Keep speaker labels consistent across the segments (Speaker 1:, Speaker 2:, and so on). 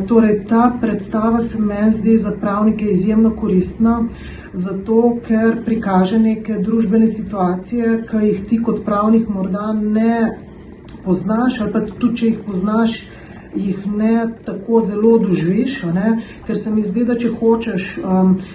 Speaker 1: Torej, ta predstava se meni zdi za pravnike izjemno koristna, zato ker prikaže neke družbene situacije, ki jih ti kot pravnik morda ne poznaš, ali pa tudi, če jih poznaš, jih ne tako zelo doživiš, ker se mi zdi, da če hočeš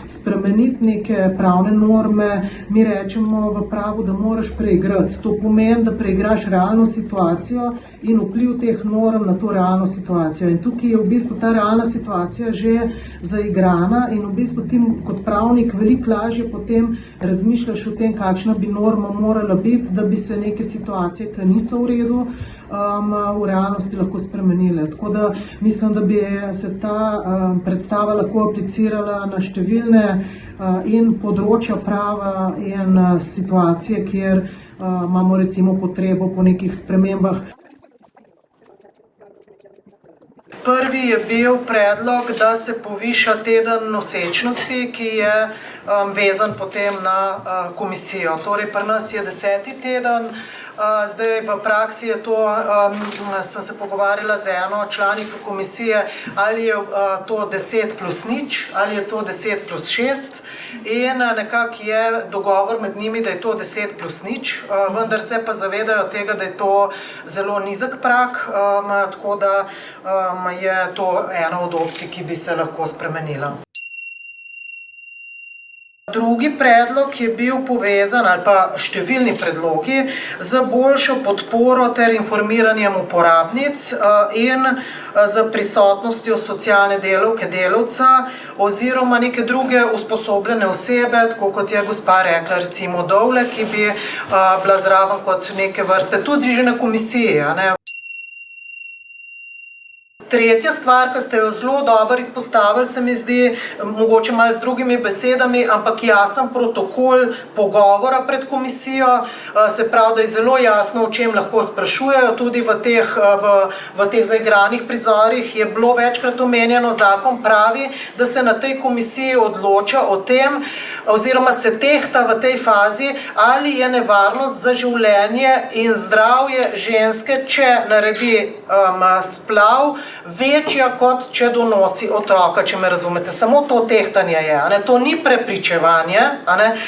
Speaker 1: spremeniti neke pravne norme, mi rečemo v pravu, da moraš preigrati. To pomeni, da preigraš realno situacijo in vpliv teh norm na to realno situacijo. In tukaj je v bistvu ta realna situacija že zaigrana in v bistvu ti kot pravnik veliko lažje potem razmišljaš o tem, kakšna bi norma morala biti, da bi se neke situacije, ki niso v redu, v realnosti lahko spremenile. Tako da mislim, da bi se ta predstava lahko aplicirala na številne in področja prava in situacije, kjer imamo recimo potrebo po nekih spremembah. Prvi je bil predlog, da se poviša teden nosečnosti, ki je vezan potem na komisijo. Torej, pri nas je 10. teden. Zdaj v praksi je to, sem se pogovarjala z eno članico komisije, ali je to 10+0, ali je to 10+6 in nekako je dogovor med njimi, da je to 10+0, vendar se pa zavedajo tega, da je to zelo nizek prag, tako da je to ena od opcij, ki bi se lahko spremenila. Drugi predlog je bil povezan, ali pa številni predlogi, z boljšo podporo ter informiranjem uporabnic in z prisotnostjo socialne delavke, delavca oziroma neke druge usposobljene osebe, tako kot je gospa rekla, recimo Dovle, ki bi bila zraven kot neke vrste, tudi že na komisiji. Tretja stvar, ki ste jo zelo dobro izpostavili, se mi zdi, mogoče malo z drugimi besedami, ampak jasen protokol pogovora pred komisijo, se pravi, da je zelo jasno, o čem lahko sprašujejo, tudi v teh zaigranih prizorih je bilo večkrat omenjeno, zakon pravi, da se na tej komisiji odloča o tem, oziroma se tehta v tej fazi, ali je nevarnost za življenje in zdravje ženske, če naredi splav, večja kot če donosi otroka, če me razumete. Samo to tehtanje je. To ni prepričevanje,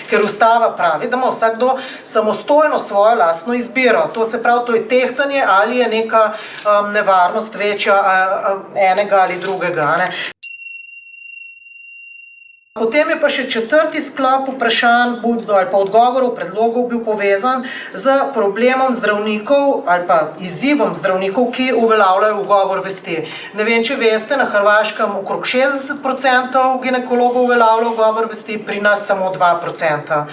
Speaker 1: ker ustava pravi, da ima vsakdo samostojno svojo lastno izbiro. To se pravi, to je tehtanje, ali je neka nevarnost večja enega ali drugega. Potem je pa še četrti sklop vprašanj ali pa odgovorov, predlogov bil povezan z problemom zdravnikov ali pa izzivom zdravnikov, ki uveljavljajo ugovor vesti. Ne vem, če veste, na Hrvaškem okrog 60% ginekologov uveljavlja ugovor vesti, pri nas samo 2%.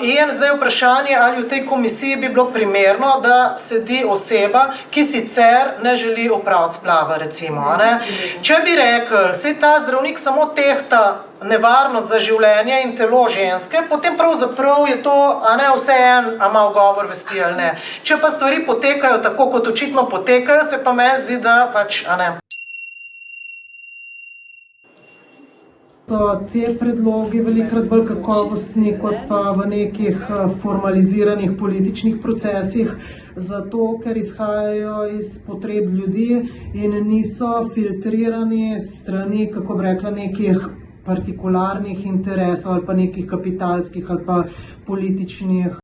Speaker 1: In zdaj vprašanje, ali v tej komisiji bi bilo primerno, da sedi oseba, ki sicer ne želi opraviti splava, recimo. Če bi rekli, saj ta zdravnik samo tehta nevarnost za življenje in telo ženske, potem pravzaprav je to vseeno, a ima ugovor vesti ali ne. Če pa stvari potekajo tako, kot očitno potekajo, se pa meni zdi, da pač ne. So te predlogi velikokrat bolj kakovostni kot pa v nekih formaliziranih političnih procesih, zato ker izhajajo iz potreb ljudi in niso filtrirani strani, kako bi rekla, nekih partikularnih interesov ali pa nekih kapitalskih ali pa političnih